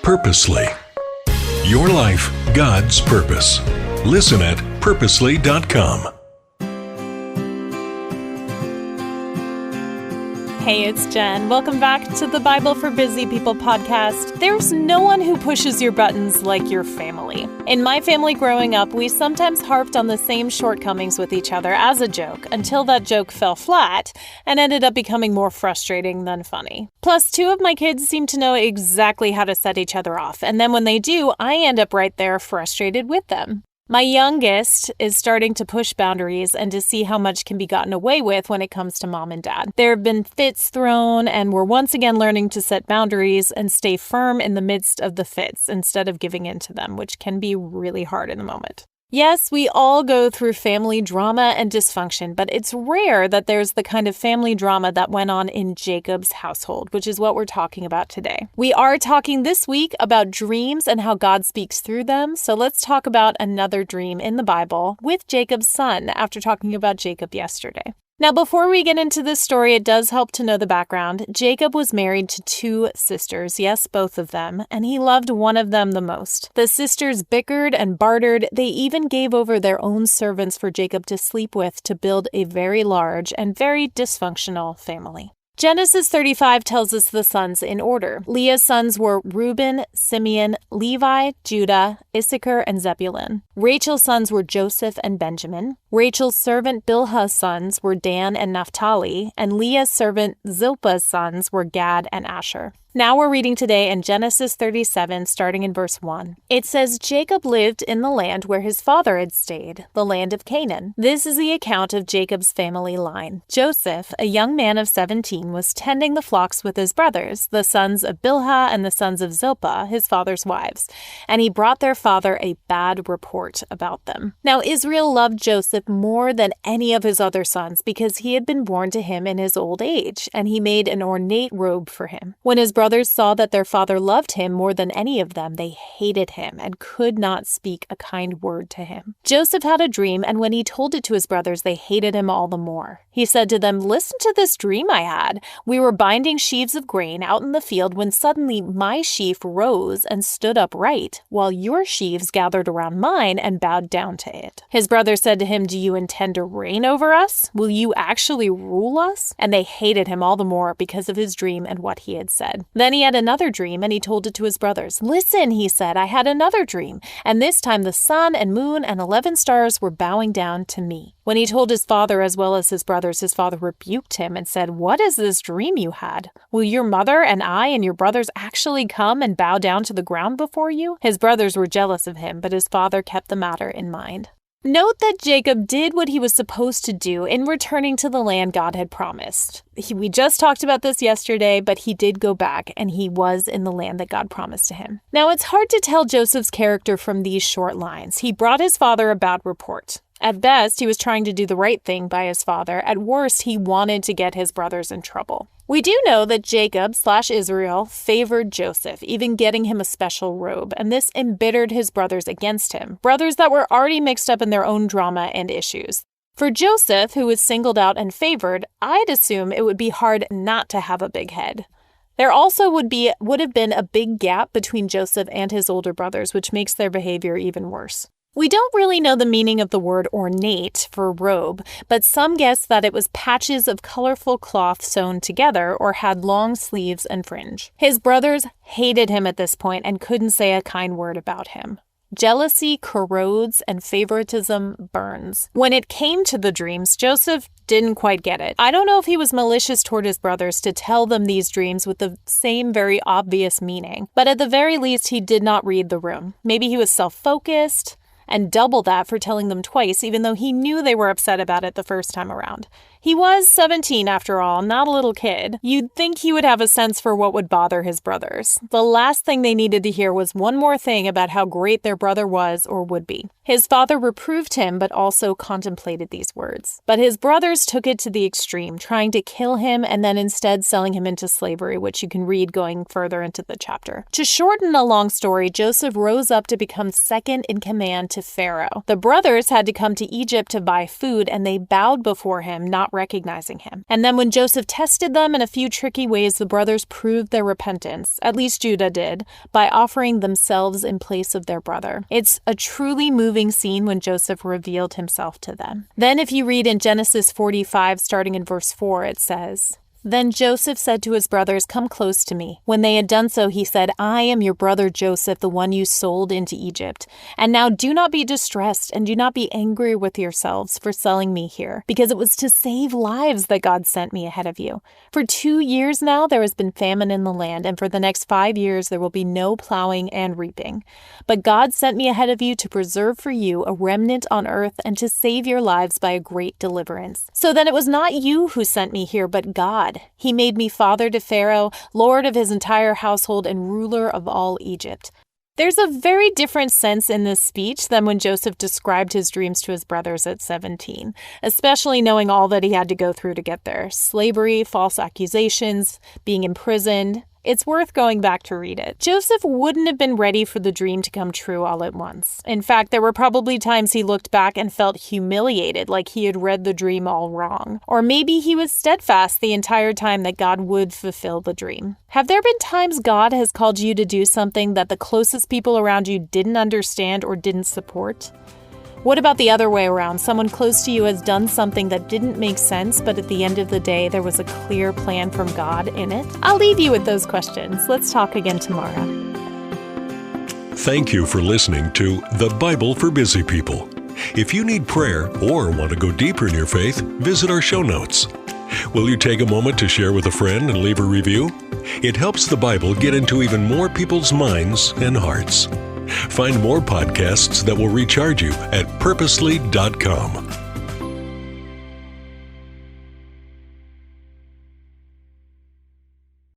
Purposely. Your life, God's purpose. Listen at purposely.com. Hey, it's Jen. Welcome back to the Bible for Busy People podcast. There's no one who pushes your buttons like your family. In my family growing up, we sometimes harped on the same shortcomings with each other as a joke until that joke fell flat and ended up becoming more frustrating than funny. Plus, two of my kids seem to know exactly how to set each other off, and then when they do, I end up right there frustrated with them. My youngest is starting to push boundaries and to see how much can be gotten away with when it comes to mom and dad. There have been fits thrown, and we're once again learning to set boundaries and stay firm in the midst of the fits instead of giving in to them, which can be really hard in the moment. Yes, we all go through family drama and dysfunction, but it's rare that there's the kind of family drama that went on in Jacob's household, which is what we're talking about today. We are talking this week about dreams and how God speaks through them, so let's talk about another dream in the Bible with Jacob's son after talking about Jacob yesterday. Now, before we get into this story, it does help to know the background. Jacob was married to two sisters, yes, both of them, and he loved one of them the most. The sisters bickered and bartered. They even gave over their own servants for Jacob to sleep with to build a very large and very dysfunctional family. Genesis 35 tells us the sons in order. Leah's sons were Reuben, Simeon, Levi, Judah, Issachar, and Zebulun. Rachel's sons were Joseph and Benjamin. Rachel's servant Bilhah's sons were Dan and Naphtali, and Leah's servant Zilpah's sons were Gad and Asher. Now we're reading today in Genesis 37, starting in verse 1. It says, Jacob lived in the land where his father had stayed, the land of Canaan. This is the account of Jacob's family line. Joseph, a young man of 17, was tending the flocks with his brothers, the sons of Bilhah and the sons of Zilpah, his father's wives, and he brought their father a bad report about them. Now Israel loved Joseph more than any of his other sons because he had been born to him in his old age, and he made an ornate robe for him. When his brothers saw that their father loved him more than any of them, they hated him and could not speak a kind word to him. Joseph had a dream, and when he told it to his brothers, they hated him all the more. He said to them, "Listen to this dream I had. We were binding sheaves of grain out in the field when suddenly my sheaf rose and stood upright, while your sheaves gathered around mine and bowed down to it." His brothers said to him, "Do you intend to reign over us? Will you actually rule us?" And they hated him all the more because of his dream and what he had said. Then he had another dream, and he told it to his brothers. "Listen," he said, "I had another dream, and this time the sun and moon and 11 stars were bowing down to me." When he told his father as well as his brothers, his father rebuked him and said, "What is this dream you had? Will your mother and I and your brothers actually come and bow down to the ground before you?" His brothers were jealous of him, but his father kept the matter in mind. Note that Jacob did what he was supposed to do in returning to the land God had promised. We just talked about this yesterday, but he did go back, and he was in the land that God promised to him. Now, it's hard to tell Joseph's character from these short lines. He brought his father a bad report. At best, he was trying to do the right thing by his father. At worst, he wanted to get his brothers in trouble. We do know that Jacob/Israel favored Joseph, even getting him a special robe, and this embittered his brothers against him, brothers that were already mixed up in their own drama and issues. For Joseph, who was singled out and favored, I'd assume it would be hard not to have a big head. There also would have been a big gap between Joseph and his older brothers, which makes their behavior even worse. We don't really know the meaning of the word ornate for robe, but some guess that it was patches of colorful cloth sewn together or had long sleeves and fringe. His brothers hated him at this point and couldn't say a kind word about him. Jealousy corrodes and favoritism burns. When it came to the dreams, Joseph didn't quite get it. I don't know if he was malicious toward his brothers to tell them these dreams with the same very obvious meaning, but at the very least, he did not read the room. Maybe he was self-focused, and double that for telling them twice, even though he knew they were upset about it the first time around. He was 17 after all, not a little kid. You'd think he would have a sense for what would bother his brothers. The last thing they needed to hear was one more thing about how great their brother was or would be. His father reproved him, but also contemplated these words. But his brothers took it to the extreme, trying to kill him and then instead selling him into slavery, which you can read going further into the chapter. To shorten a long story, Joseph rose up to become second in command to Pharaoh. The brothers had to come to Egypt to buy food, and they bowed before him, not not recognizing him. And then when Joseph tested them in a few tricky ways, the brothers proved their repentance, at least Judah did, by offering themselves in place of their brother. It's a truly moving scene when Joseph revealed himself to them. Then if you read in Genesis 45, starting in verse 4, it says, "Then Joseph said to his brothers, 'Come close to me.' When they had done so, he said, 'I am your brother Joseph, the one you sold into Egypt. And now do not be distressed and do not be angry with yourselves for selling me here, because it was to save lives that God sent me ahead of you. For 2 years now there has been famine in the land, and for the next 5 years there will be no plowing and reaping. But God sent me ahead of you to preserve for you a remnant on earth and to save your lives by a great deliverance. So then it was not you who sent me here, but God. He made me father to Pharaoh, lord of his entire household, and ruler of all Egypt.'" There's a very different sense in this speech than when Joseph described his dreams to his brothers at 17, especially knowing all that he had to go through to get there. Slavery, false accusations, being imprisoned. It's worth going back to read it. Joseph wouldn't have been ready for the dream to come true all at once. In fact, there were probably times he looked back and felt humiliated, like he had read the dream all wrong. Or maybe he was steadfast the entire time that God would fulfill the dream. Have there been times God has called you to do something that the closest people around you didn't understand or didn't support? What about the other way around? Someone close to you has done something that didn't make sense, but at the end of the day, there was a clear plan from God in it? I'll leave you with those questions. Let's talk again tomorrow. Thank you for listening to The Bible for Busy People. If you need prayer or want to go deeper in your faith, visit our show notes. Will you take a moment to share with a friend and leave a review? It helps the Bible get into even more people's minds and hearts. Find more podcasts that will recharge you at purposely.com.